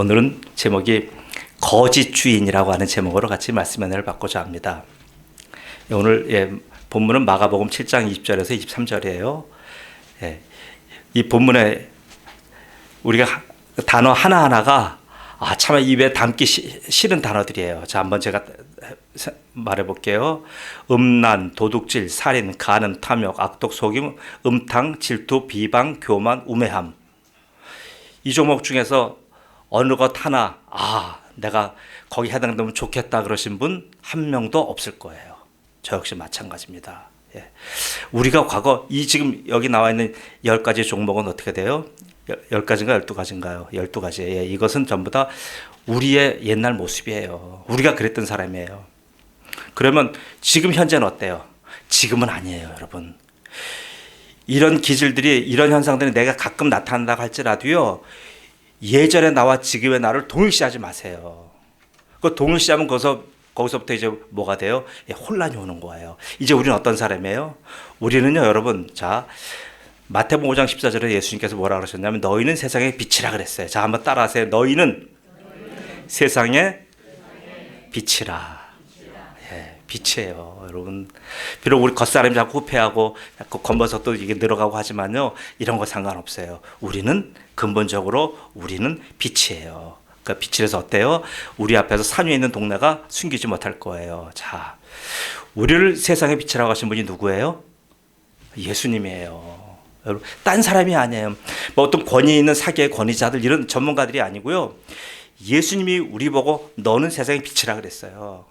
오늘은 제목이 거짓 주인이라고 하는 제목으로 같이 말씀 은혜를 받고자 합니다. 오늘 본문은 마가복음 7장 20절에서 23절이에요. 이 본문에 우리가 단어 하나하나가 참 입에 담기 싫은 단어들이에요. 자, 한번 제가 말해볼게요. 음란, 도둑질, 살인, 간음, 탐욕, 악독, 속임, 음탕, 질투, 비방, 교만, 우매함. 이 종목 중에서 어느 것 하나 내가 거기 해당되면 좋겠다 그러신 분 한 명도 없을 거예요. 저 역시 마찬가지입니다. 우리가 과거 지금 여기 나와 있는 10가지 종목은 어떻게 돼요? 10가지인가 12가지인가요? 12가지. 이것은 전부 다 우리의 옛날 모습이에요. 우리가 그랬던 사람이에요. 그러면 지금 현재는 어때요? 지금은 아니에요, 여러분. 이런 기질들이, 이런 현상들이 내가 가끔 나타난다고 할지라도요, 예전의 나와 지금의 나를 동일시하지 마세요. 그 동일시하면 거기서부터 이제 뭐가 돼요? 혼란이 오는 거예요. 이제 우리는 어떤 사람이에요? 우리는요, 여러분, 자, 마태복음 5장 14절에 예수님께서 뭐라 그러셨냐면 너희는 세상의 빛이라 그랬어요. 자, 한번 따라하세요. 너희는 세상의 빛이라. 빛이에요, 여러분. 비록 우리 겉사람이 자꾸 후패하고 자꾸 겉모습도 이게 늘어가고 하지만요, 이런 거 상관없어요. 우리는 근본적으로 우리는 빛이에요. 그러니까 빛이라서 어때요? 우리 앞에서 산 위에 있는 동네가 숨기지 못할 거예요. 자, 우리를 세상의 빛이라고 하신 분이 누구예요? 예수님이에요. 여러분, 딴 사람이 아니에요. 뭐 어떤 권위 있는 사기의 권위자들 이런 전문가들이 아니고요. 예수님이 우리 보고 너는 세상의 빛이라 그랬어요.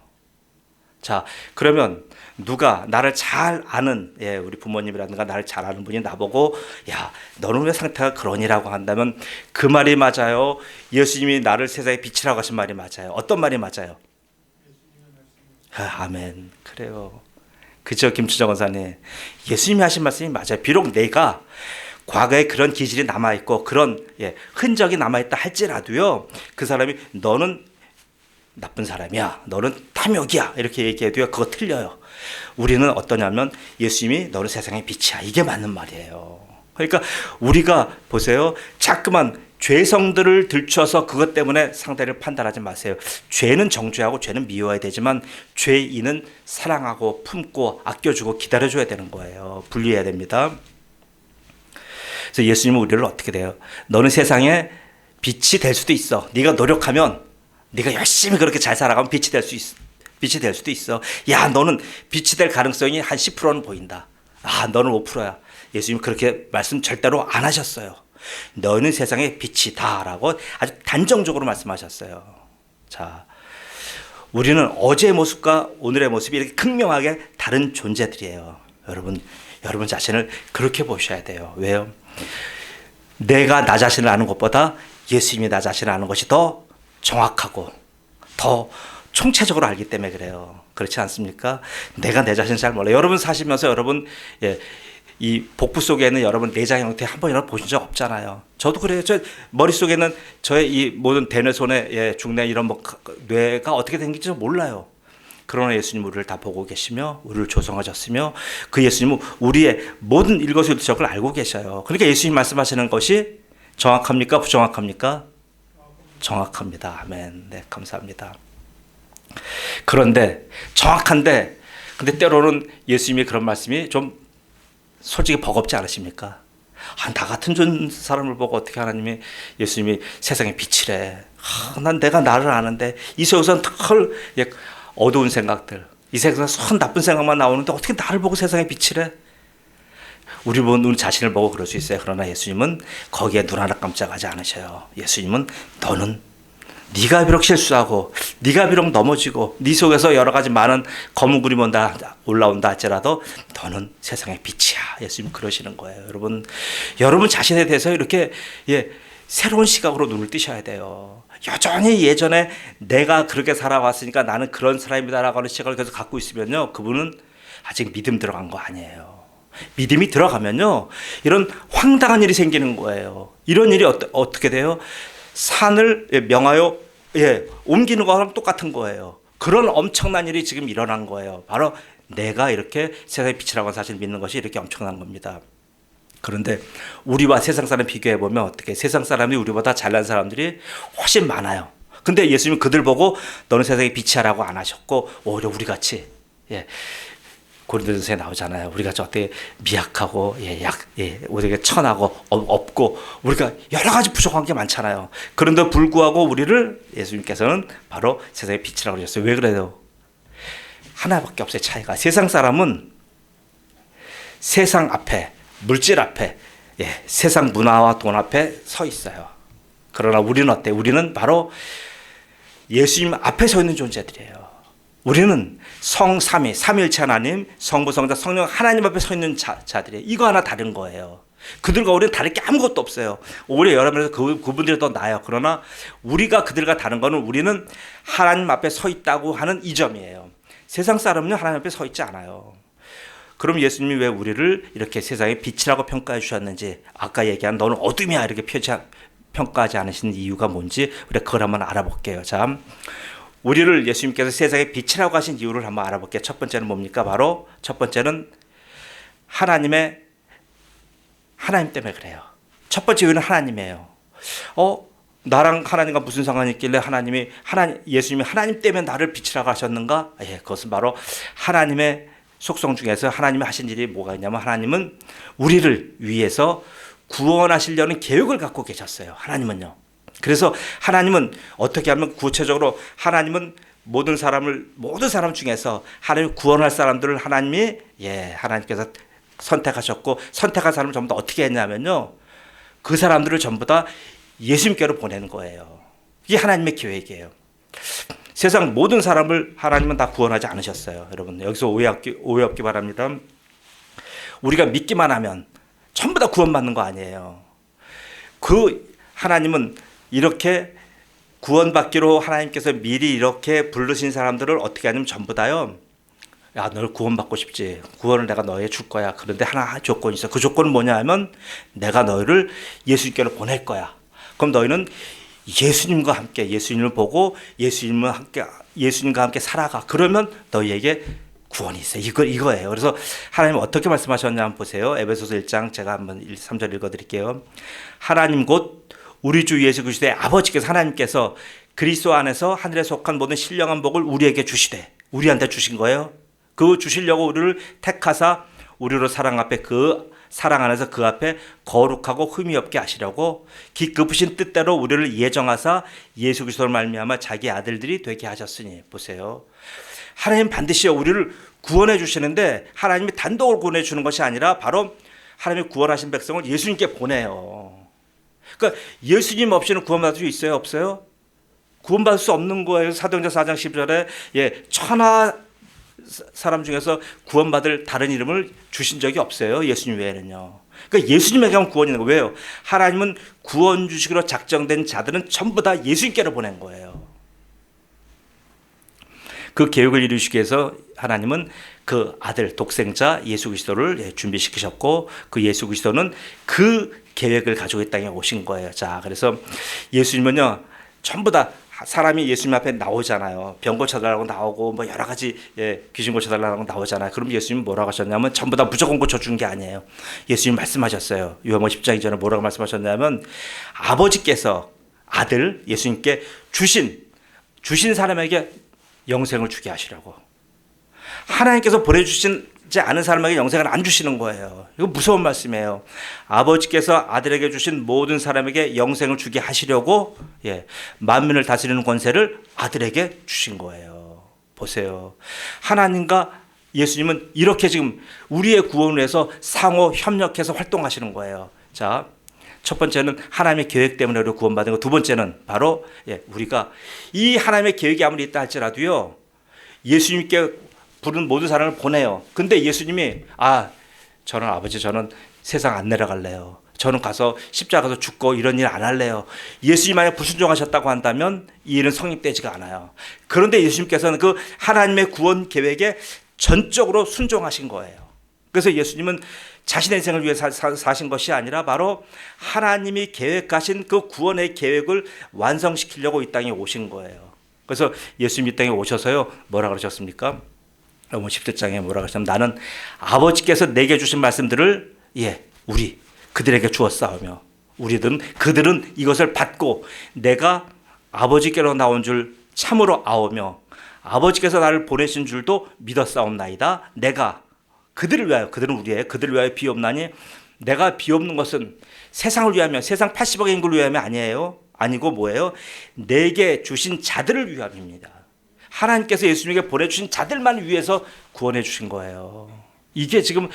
자, 그러면 누가 나를 잘 아는, 우리 부모님이라든가 나를 잘 아는 분이 나보고 야, 너는 왜 상태가 그러니라고 한다면 그 말이 맞아요? 예수님이 나를 세상의 빛이라고 하신 말이 맞아요? 어떤 말이 맞아요? 아멘. 그래요. 그죠, 김추정 원사님. 예수님이 하신 말씀이 맞아요. 비록 내가 과거에 그런 기질이 남아있고 그런 흔적이 남아있다 할지라도요, 그 사람이 너는 나쁜 사람이야, 너는 탐욕이야 이렇게 얘기해도요, 그거 틀려요. 우리는 어떠냐면 예수님이 너는 세상의 빛이야, 이게 맞는 말이에요. 그러니까 우리가 보세요, 자꾸만 죄성들을 들춰서 그것 때문에 상대를 판단하지 마세요. 죄는 정죄하고 죄는 미워야 되지만 죄인은 사랑하고 품고 아껴주고 기다려줘야 되는 거예요. 분리해야 됩니다. 그래서 예수님은 우리를 어떻게 돼요? 너는 세상에 빛이 될 수도 있어. 네가 노력하면, 네가 열심히 그렇게 잘 살아가면 빛이 될 수도 있어. 야, 너는 빛이 될 가능성이 한 10%는 보인다. 너는 5%야. 예수님 그렇게 말씀 절대로 안 하셨어요. 너는 세상의 빛이다라고 아주 단정적으로 말씀하셨어요. 자, 우리는 어제의 모습과 오늘의 모습이 이렇게 극명하게 다른 존재들이에요. 여러분 자신을 그렇게 보셔야 돼요. 왜요? 내가 나 자신을 아는 것보다 예수님이 나 자신을 아는 것이 더 정확하고 더 총체적으로 알기 때문에 그래요. 그렇지 않습니까? 내가 내 자신을 잘 몰라요. 여러분 사시면서 여러분 이 복부 속에 있는 여러분 내장 형태 한 번이라도 보신 적 없잖아요. 저도 그래요. 저 머릿속에는 저의 이 모든 대뇌, 손의 중뇌 이런 뇌가 어떻게 생긴지 몰라요. 그러나 예수님 우리를 다 보고 계시며 우리를 조성하셨으며 그 예수님은 우리의 모든 일거수일투족을 알고 계셔요. 그러니까 예수님 말씀하시는 것이 정확합니까? 부정확합니까? 정확합니다. 아멘. 네, 감사합니다. 그런데 정확한데, 근데 때로는 예수님이 그런 말씀이 좀 솔직히 버겁지 않으십니까? 나 같은 사람을 보고 어떻게 하나님이, 예수님이 세상의 빛이래. 난 내가 나를 아는데 이 세상에선 털 어두운 생각들, 이 세상에서 손 나쁜 생각만 나오는데 어떻게 나를 보고 세상의 빛이래? 우리 보는 자신을 보고 그럴 수 있어요. 그러나 예수님은 거기에 눈 하나 깜짝하지 않으셔요. 예수님은 너는 네가 비록 실수하고 네가 비록 넘어지고 네 속에서 여러 가지 많은 검은 구름이 올라온다 할지라도 너는 세상의 빛이야. 예수님 그러시는 거예요. 여러분 자신에 대해서 이렇게 새로운 시각으로 눈을 뜨셔야 돼요. 여전히 예전에 내가 그렇게 살아왔으니까 나는 그런 사람이다라고 하는 시각을 계속 갖고 있으면요, 그분은 아직 믿음 들어간 거 아니에요. 믿음이 들어가면요, 이런 황당한 일이 생기는 거예요. 이런 일이 어떻게 돼요? 산을 명하여 옮기는 거랑 똑같은 거예요. 그런 엄청난 일이 지금 일어난 거예요. 바로 내가 이렇게 세상의 빛이라고 하는 사실을 믿는 것이 이렇게 엄청난 겁니다. 그런데 우리와 세상 사람 비교해 보면 어떻게 세상 사람이 우리보다 잘난 사람들이 훨씬 많아요. 근데 예수님은 그들 보고 너는 세상의 빛이라고 안 하셨고 오히려 우리 같이 고린도전서에 나오잖아요. 우리가 어떻게 미약하고 우리가 천하고 없고 우리가 여러 가지 부족한 게 많잖아요. 그런데 불구하고 우리를 예수님께서는 바로 세상의 빛이라고 그러셨어요. 왜 그래요? 하나밖에 없어요. 차이가. 세상 사람은 세상 앞에 물질 앞에 세상 문화와 돈 앞에 서 있어요. 그러나 우리는 어때? 우리는 바로 예수님 앞에 서 있는 존재들이에요. 우리는 성삼위, 삼일체 하나님, 성부, 성자, 성령 하나님 앞에 서 있는 자들이에요. 이거 하나 다른 거예요. 그들과 우리는 다를 게 아무것도 없어요. 오히려 여러 면에서 그분들이 더 나아요. 그러나 우리가 그들과 다른 거는 우리는 하나님 앞에 서 있다고 하는 이 점이에요. 세상 사람은요 하나님 앞에 서 있지 않아요. 그럼 예수님이 왜 우리를 이렇게 세상의 빛이라고 평가해 주셨는지, 아까 얘기한 너는 어둠이야 이렇게 평가하지 않으시는 이유가 뭔지 우리가 그걸 한번 알아볼게요. 자, 우리를 예수님께서 세상의 빛이라고 하신 이유를 한번 알아볼게요. 첫 번째는 뭡니까? 바로 첫 번째는 하나님 때문에 그래요. 첫 번째 이유는 하나님이에요. 나랑 하나님과 무슨 상관이 있길래 예수님이 하나님 때문에 나를 빛이라고 하셨는가? 그것은 바로 하나님의 속성 중에서 하나님이 하신 일이 뭐가 있냐면, 하나님은 우리를 위해서 구원하시려는 계획을 갖고 계셨어요. 하나님은요. 그래서 하나님은 어떻게 하면 구체적으로 하나님은 모든 사람 중에서 하나님 구원할 사람들을 하나님께서 선택하셨고, 선택한 사람을 전부 다 어떻게 했냐면요, 그 사람들을 전부 다 예수님께로 보내는 거예요. 이게 하나님의 계획이에요. 세상 모든 사람을 하나님은 다 구원하지 않으셨어요. 여러분 여기서 오해 없기 바랍니다. 우리가 믿기만 하면 전부 다 구원받는 거 아니에요. 그 하나님은 이렇게 구원받기로 하나님께서 미리 이렇게 부르신 사람들을 어떻게 하냐면 전부 다요, 야 너를 구원받고 싶지, 구원을 내가 너에게 줄 거야. 그런데 하나 조건이 있어. 그 조건은 뭐냐 하면 내가 너희를 예수님께로 보낼 거야. 그럼 너희는 예수님과 함께, 예수님을 보고 예수님과 함께 살아가. 그러면 너희에게 구원이 있어요. 이거예요. 그래서 하나님은 어떻게 말씀하셨냐 한번 보세요. 에베소서 1장 제가 한번 3절 읽어드릴게요. 하나님 곧 우리 주 예수 그리스도의 아버지께서, 하나님께서 그리스도 안에서 하늘에 속한 모든 신령한 복을 우리에게 주시되, 우리한테 주신 거예요. 그 주시려고 우리를 택하사 우리로 사랑 안에서 그 앞에 거룩하고 흠이 없게 하시려고 깊으신 뜻대로 우리를 예정하사 예수 그리스도로 말미암아 자기 아들들이 되게 하셨으니. 보세요. 하나님 반드시 우리를 구원해 주시는데, 하나님이 단독으로 구원해 주는 것이 아니라 바로 하나님이 구원하신 백성을 예수님께 보내요. 그러니까 예수님 없이는 구원받을 수 있어요? 없어요? 구원받을 수 없는 거예요. 사도행전 4장 10절에 천하 사람 중에서 구원받을 다른 이름을 주신 적이 없어요. 예수님 외에는요. 그러니까 예수님에게만 구원이 있는 거예요. 왜요? 하나님은 구원 주시기로 작정된 자들은 전부 다 예수님께로 보낸 거예요. 그 계획을 이루시기 위해서 하나님은 그 아들 독생자 예수 그리스도를 준비시키셨고, 그 예수 그리스도는 그 계획을 가지고 이 땅에 오신 거예요. 자, 그래서 예수님은요 전부 다 사람이 예수님 앞에 나오잖아요. 병 고쳐달라고 나오고 뭐 여러 가지 귀신 고쳐달라고 나오잖아요. 그럼 예수님은 뭐라고 하셨냐면 전부 다 무조건 고쳐준 게 아니에요. 예수님 말씀하셨어요. 요한복음 10장 이전에 뭐라고 말씀하셨냐면, 아버지께서 아들 예수님께 주신 사람에게 영생을 주게 하시라고. 하나님께서 보내주시지 않은 사람에게 영생을 안 주시는 거예요. 이거 무서운 말씀이에요. 아버지께서 아들에게 주신 모든 사람에게 영생을 주게 하시려고 만민을 다스리는 권세를 아들에게 주신 거예요. 보세요. 하나님과 예수님은 이렇게 지금 우리의 구원을 위해서 상호 협력해서 활동하시는 거예요. 자, 첫 번째는 하나님의 계획 때문에 우리가 구원받은 거. 두 번째는 바로 우리가 이 하나님의 계획이 아무리 있다 할지라도요, 예수님께 부른 모든 사람을 보내요. 근데 예수님이 저는 세상 안 내려갈래요. 저는 가서 십자가 가서 죽고 이런 일 안 할래요. 예수님 만약 불순종하셨다고 한다면 이 일은 성립되지가 않아요. 그런데 예수님께서는 그 하나님의 구원 계획에 전적으로 순종하신 거예요. 그래서 예수님은 자신의 인생을 위해 사신 것이 아니라 바로 하나님이 계획하신 그 구원의 계획을 완성시키려고 이 땅에 오신 거예요. 그래서 예수님 이 땅에 오셔서요 뭐라 그러셨습니까? 10절장에 뭐라 그러셨냐면, 나는 아버지께서 내게 주신 말씀들을 우리 그들에게 주었사오며 그들은 이것을 받고 내가 아버지께로 나온 줄 참으로 아오며 아버지께서 나를 보내신 줄도 믿었사옵나이다. 내가 그들을 위하여, 그들은 우리의 그들을 위하여 비옵나니 내가 비옵는 것은 세상을 위하며, 세상 80억의 인구를 위하여 아니에요. 아니고 뭐예요? 내게 주신 자들을 위함입니다. 하나님께서 예수님에게 보내주신 자들만 위해서 구원해 주신 거예요. 이게 지금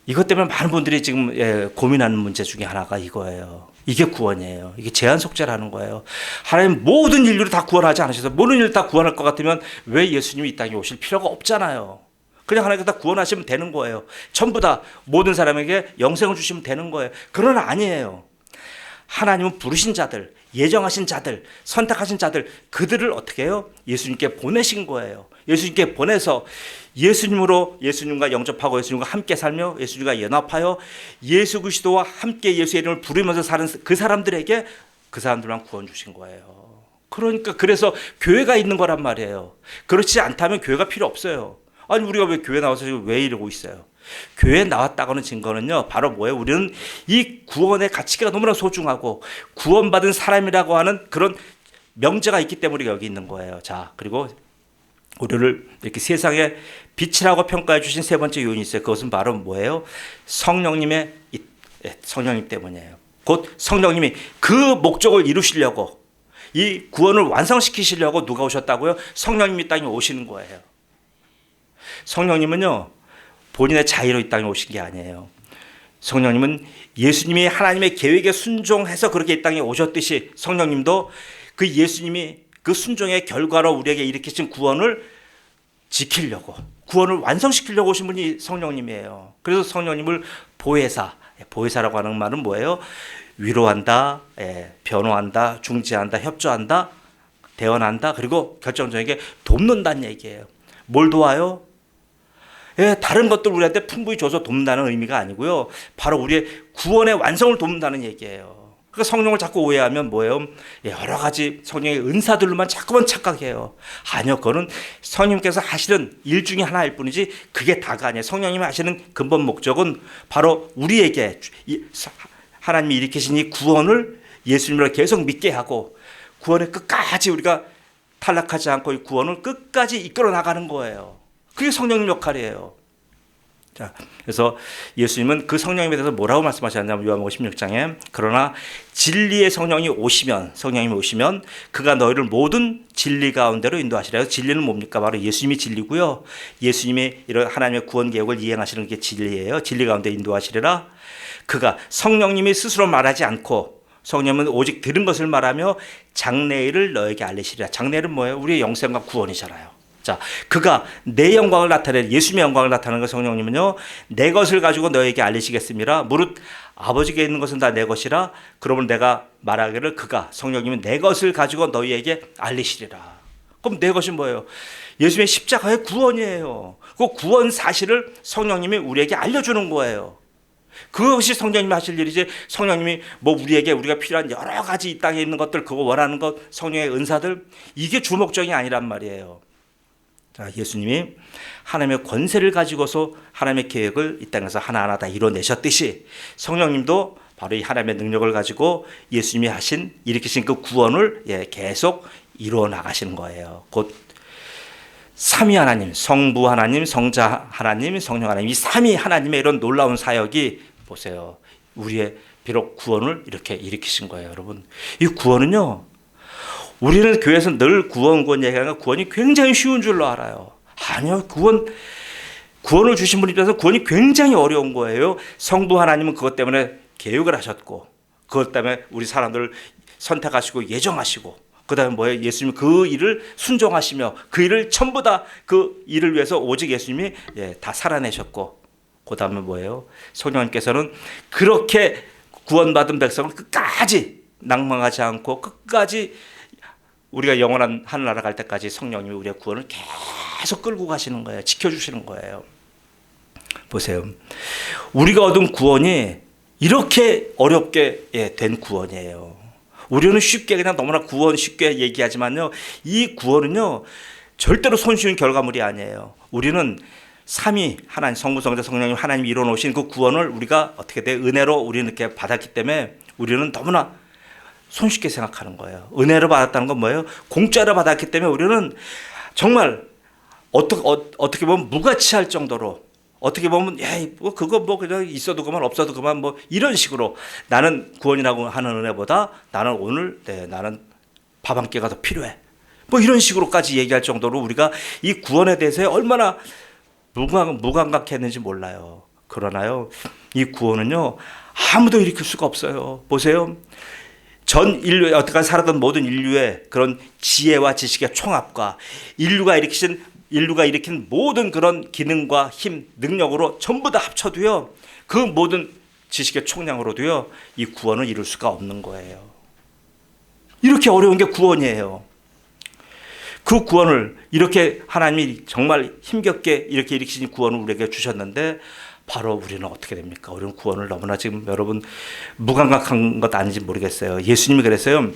이것 때문에 많은 분들이 지금 고민하는 문제 중에 하나가 이거예요. 이게 구원이에요. 이게 제한속죄라는 거예요. 하나님 모든 인류를 다 구원하지 않으셔서 모든 인류를 다 구원할 것 같으면 왜 예수님이 이 땅에 오실 필요가 없잖아요. 그냥 하나님께서 다 구원하시면 되는 거예요. 전부 다 모든 사람에게 영생을 주시면 되는 거예요. 그러나 아니에요. 하나님은 부르신 자들, 예정하신 자들, 선택하신 자들, 그들을 어떻게 해요? 예수님께 보내신 거예요. 예수님께 보내서 예수님과 영접하고 예수님과 함께 살며 예수님과 연합하여 예수 그리스도와 함께 예수의 이름을 부르면서 사는 그 사람들에게 그 사람들만 구원 주신 거예요. 그러니까 그래서 교회가 있는 거란 말이에요. 그렇지 않다면 교회가 필요 없어요. 아니 우리가 왜 교회 나와서 지금 왜 이러고 있어요? 교회에 나왔다고는 증거는요, 바로 뭐예요? 우리는 이 구원의 가치가 너무나 소중하고 구원받은 사람이라고 하는 그런 명제가 있기 때문에 여기 있는 거예요. 자, 그리고 우리를 이렇게 세상에 빛이라고 평가해 주신 세 번째 요인이 있어요. 그것은 바로 뭐예요? 성령님 때문이에요. 곧 성령님이 그 목적을 이루시려고, 이 구원을 완성시키시려고 누가 오셨다고요? 성령님이 땅에 오시는 거예요. 성령님은요, 본인의 자의로 이 땅에 오신 게 아니에요. 성령님은 예수님이 하나님의 계획에 순종해서 그렇게 이 땅에 오셨듯이 성령님도 그 예수님이 그 순종의 결과로 우리에게 일으키신 구원을 지키려고, 구원을 완성시키려고 오신 분이 성령님이에요. 그래서 성령님을 보혜사라고 하는 말은 뭐예요? 위로한다, 변호한다, 중재한다, 협조한다, 대언한다, 그리고 결정적인 돕는다는 얘기예요. 뭘 도와요? 다른 것들 우리한테 풍부히 줘서 돕는다는 의미가 아니고요, 바로 우리의 구원의 완성을 돕는다는 얘기예요. 그러니까 성령을 자꾸 오해하면 뭐예요? 여러 가지 성령의 은사들로만 자꾸만 착각해요. 아니요, 그거는 성령님께서 하시는 일 중에 하나일 뿐이지 그게 다가 아니에요. 성령님이 하시는 근본 목적은 바로 우리에게 하나님이 일으키신 이 구원을 예수님으로 계속 믿게 하고, 구원의 끝까지 우리가 탈락하지 않고 이 구원을 끝까지 이끌어 나가는 거예요. 그게 성령님 역할이에요. 자, 그래서 예수님은 그 성령님에 대해서 뭐라고 말씀하셨냐면 요한복음 16장에 그러나 진리의 성령님이 오시면 그가 너희를 모든 진리 가운데로 인도하시라. 진리는 뭡니까? 바로 예수님이 진리고요. 예수님이 이런 하나님의 구원 계획을 이행하시는 게 진리예요. 진리 가운데 인도하시리라. 그가 성령님이 스스로 말하지 않고, 성령님은 오직 들은 것을 말하며 장래일을 너에게 알리시리라. 장래일은 뭐예요? 우리의 영생과 구원이잖아요. 자, 그가 내 영광을 나타내는, 예수님의 영광을 나타내는 그 성령님은요, 내 것을 가지고 너에게 알리시겠습니다. 무릇 아버지께 있는 것은 다 내 것이라. 그러면 내가 말하기를 그가, 성령님은 내 것을 가지고 너희에게 알리시리라. 그럼 내 것이 뭐예요? 예수님의 십자가의 구원이에요. 그 구원 사실을 성령님이 우리에게 알려주는 거예요. 그것이 성령님이 하실 일이지, 성령님이 뭐 우리에게 우리가 필요한 여러 가지 이 땅에 있는 것들, 그거 원하는 것, 성령의 은사들, 이게 주목적이 아니란 말이에요. 자, 예수님이 하나님의 권세를 가지고서 하나님의 계획을 이 땅에서 하나하나 다 이뤄내셨듯이 성령님도 바로 이 하나님의 능력을 가지고 예수님이 일으키신 그 구원을 계속 이루어 나가시는 거예요. 곧 삼위 하나님, 성부 하나님, 성자 하나님, 성령 하나님, 이 삼위 하나님의 이런 놀라운 사역이 보세요. 우리의 비록 구원을 이렇게 일으키신 거예요, 여러분. 이 구원은요, 우리는 교회에서 늘 구원 얘기하는 구원이 굉장히 쉬운 줄로 알아요. 아니요, 구원을 주신 분 입장에서 구원이 굉장히 어려운 거예요. 성부 하나님은 그것 때문에 계획을 하셨고, 그것 때문에 우리 사람들을 선택하시고 예정하시고, 그 다음에 뭐예요? 예수님이 그 일을 순종하시며 그 일을 전부 다 그 일을 위해서 오직 예수님이 다 살아내셨고, 그 다음에 뭐예요? 성령님께서는 그렇게 구원받은 백성을 끝까지 낭망하지 않고 끝까지 우리가 영원한 하늘나라 갈 때까지 성령님이 우리의 구원을 계속 끌고 가시는 거예요. 지켜주시는 거예요. 보세요. 우리가 얻은 구원이 이렇게 어렵게 된 구원이에요. 우리는 쉽게 그냥 너무나 구원 쉽게 얘기하지만요, 이 구원은요 절대로 손쉬운 결과물이 아니에요. 우리는 삼위 하나님, 성부, 성자, 성령님 하나님이 이뤄놓으신 그 구원을 우리가 어떻게 돼? 은혜로 우리는 이렇게 받았기 때문에 우리는 너무나 손쉽게 생각하는 거예요. 은혜로 받았다는 건 뭐예요? 공짜로 받았기 때문에 우리는 정말 어떻게 보면 무가치할 정도로, 어떻게 보면 뭐 그거 뭐 그냥 있어도 그만 없어도 그만 뭐 이런 식으로, 나는 구원이라고 하는 은혜보다 나는 오늘 나는 밥 한 끼가 더 필요해, 뭐 이런 식으로까지 얘기할 정도로 우리가 이 구원에 대해서 얼마나 무감각했는지 몰라요. 그러나요, 이 구원은요 아무도 일으킬 수가 없어요. 보세요. 전 인류에 여태까지 살았던 모든 인류의 그런 지혜와 지식의 총합과 인류가 일으킨 모든 그런 기능과 힘, 능력으로 전부 다 합쳐도요, 그 모든 지식의 총량으로도요, 이 구원을 이룰 수가 없는 거예요. 이렇게 어려운 게 구원이에요. 그 구원을 이렇게 하나님이 정말 힘겹게 이렇게 일으키신 구원을 우리에게 주셨는데, 바로 우리는 어떻게 됩니까? 우리는 구원을 너무나 지금 여러분 무감각한 것 아닌지 모르겠어요. 예수님이 그랬어요.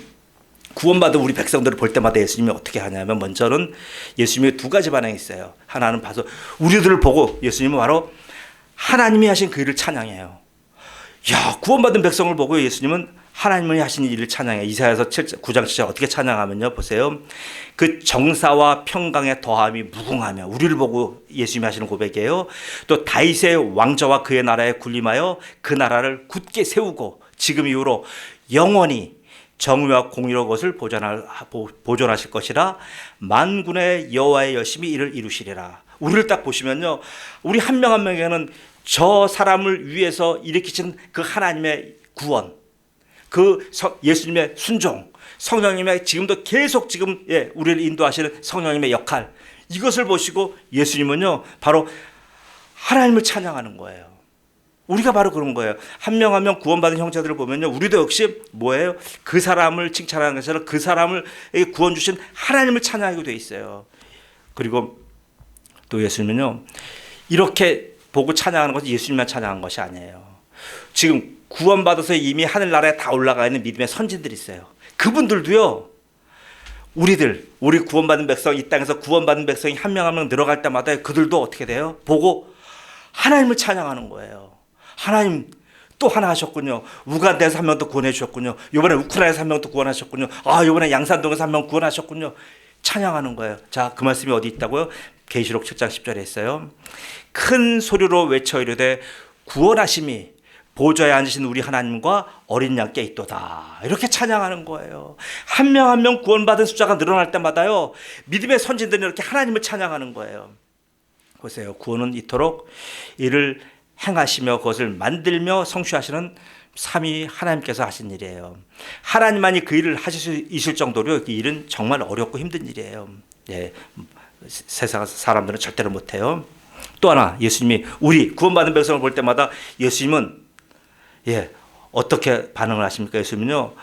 구원받은 우리 백성들을 볼 때마다 예수님이 어떻게 하냐면, 먼저는 예수님의 두 가지 반응이 있어요. 하나는 봐서 우리들을 보고 예수님은 바로 하나님이 하신 그 일을 찬양해요. 야, 구원받은 백성을 보고 예수님은 하나님이 하신 일을 찬양해요. 이사야서 9장 7절 어떻게 찬양하면요, 보세요. 그 정사와 평강의 더함이 무궁하며, 우리를 보고 예수님이 하시는 고백이에요. 또 다윗의 왕좌와 그의 나라에 군림하여 그 나라를 굳게 세우고 지금 이후로 영원히 정의와 공의로 것을 보존하실 것이라, 만군의 여호와의 열심히 이를 이루시리라. 우리를 딱 보시면요, 우리 한 명 한 명에게는 저 사람을 위해서 일으키신 그 하나님의 구원, 그 예수님의 순종, 성령님의 지금도 계속 우리를 인도하시는 성령님의 역할, 이것을 보시고 예수님은요 바로 하나님을 찬양하는 거예요. 우리가 바로 그런 거예요. 한 명 한 명 구원받은 형제들을 보면요, 우리도 역시 뭐예요? 그 사람을 칭찬하는 것처럼 그 사람을 구원 주신 하나님을 찬양하게 돼 있어요. 그리고 또 예수님은요, 이렇게 보고 찬양하는 것은 예수님만 찬양한 것이 아니에요. 지금 구원받아서 이미 하늘나라에 다 올라가 있는 믿음의 선진들이 있어요. 그분들도요, 우리 구원받은 백성, 이 땅에서 구원받은 백성이 한 명 한 명 늘어갈 때마다 그들도 어떻게 돼요? 보고 하나님을 찬양하는 거예요. 하나님 또 하나 하셨군요. 우간다에서 한 명 더 구원해 주셨군요. 이번에 우크라이나에서 한 명 더 구원하셨군요. 이번에 양산동에서 한 명 구원하셨군요. 찬양하는 거예요. 자, 그 말씀이 어디 있다고요? 계시록 7장 10절에 있어요. 큰 소리로 외쳐 이르되 구원하심이 보좌에 앉으신 우리 하나님과 어린 양께 있도다. 이렇게 찬양하는 거예요. 한 명 한 명 구원받은 숫자가 늘어날 때마다요, 믿음의 선진들이 이렇게 하나님을 찬양하는 거예요. 보세요. 구원은 이토록 이를 행하시며 그것을 만들며 성취하시는 삼위 하나님께서 하신 일이에요. 하나님만이 그 일을 하실 수 있을 정도로 이 일은 정말 어렵고 힘든 일이에요. 세상 사람들은 절대로 못해요. 또 하나, 예수님이 우리 구원받은 백성을 볼 때마다 예수님은 어떻게 반응을 하십니까? 예수님은요,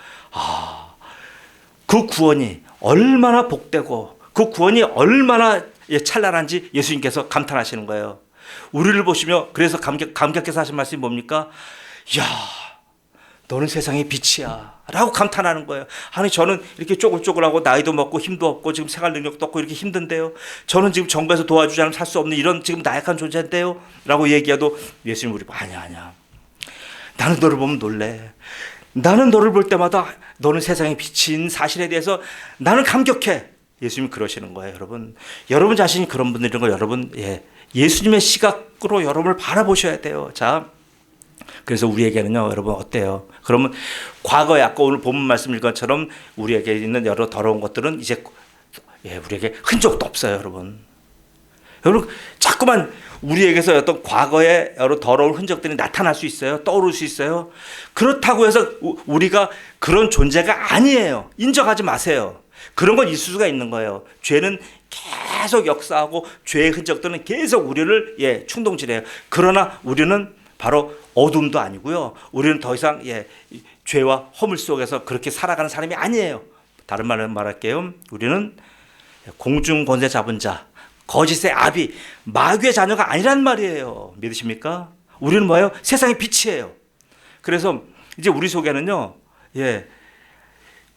그 구원이 얼마나 복되고 그 구원이 얼마나 찬란한지 예수님께서 감탄하시는 거예요. 우리를 보시며 그래서 감격해서 하신 말씀이 뭡니까? 야, 너는 세상의 빛이야 라고 감탄하는 거예요. 아니, 저는 이렇게 쪼글쪼글하고 나이도 먹고 힘도 없고 지금 생활 능력도 없고 이렇게 힘든데요, 저는 지금 정부에서 도와주지 않으면 살 수 없는 이런 지금 나약한 존재인데요 라고 얘기해도 예수님 우리 아니야. 나는 너를 보면 놀래. 나는 너를 볼 때마다 너는 세상의 빛인 사실에 대해서 나는 감격해. 예수님이 그러시는 거예요. 여러분 자신이 그런 분들인 걸 여러분 예수님의 시각으로 여러분을 바라보셔야 돼요. 자, 그래서 우리에게는요, 여러분 어때요? 그러면 과거에 아까 오늘 본문 말씀 읽은 것처럼 우리에게 있는 여러 더러운 것들은 이제 우리에게 흔적도 없어요. 여러분 자꾸만 우리에게서 어떤 과거의 여러 더러운 흔적들이 나타날 수 있어요. 떠오를 수 있어요. 그렇다고 해서 우리가 그런 존재가 아니에요. 인정하지 마세요. 그런 건 있을 수가 있는 거예요. 죄는 계속 역사하고 죄의 흔적들은 계속 우리를 충동질해요. 그러나 우리는 바로 어둠도 아니고요, 우리는 더 이상 죄와 허물 속에서 그렇게 살아가는 사람이 아니에요. 다른 말로 말할게요. 우리는 공중 권세 잡은 자, 거짓의 아비, 마귀의 자녀가 아니란 말이에요. 믿으십니까? 우리는 뭐예요? 세상의 빛이에요. 그래서 이제 우리 속에는요,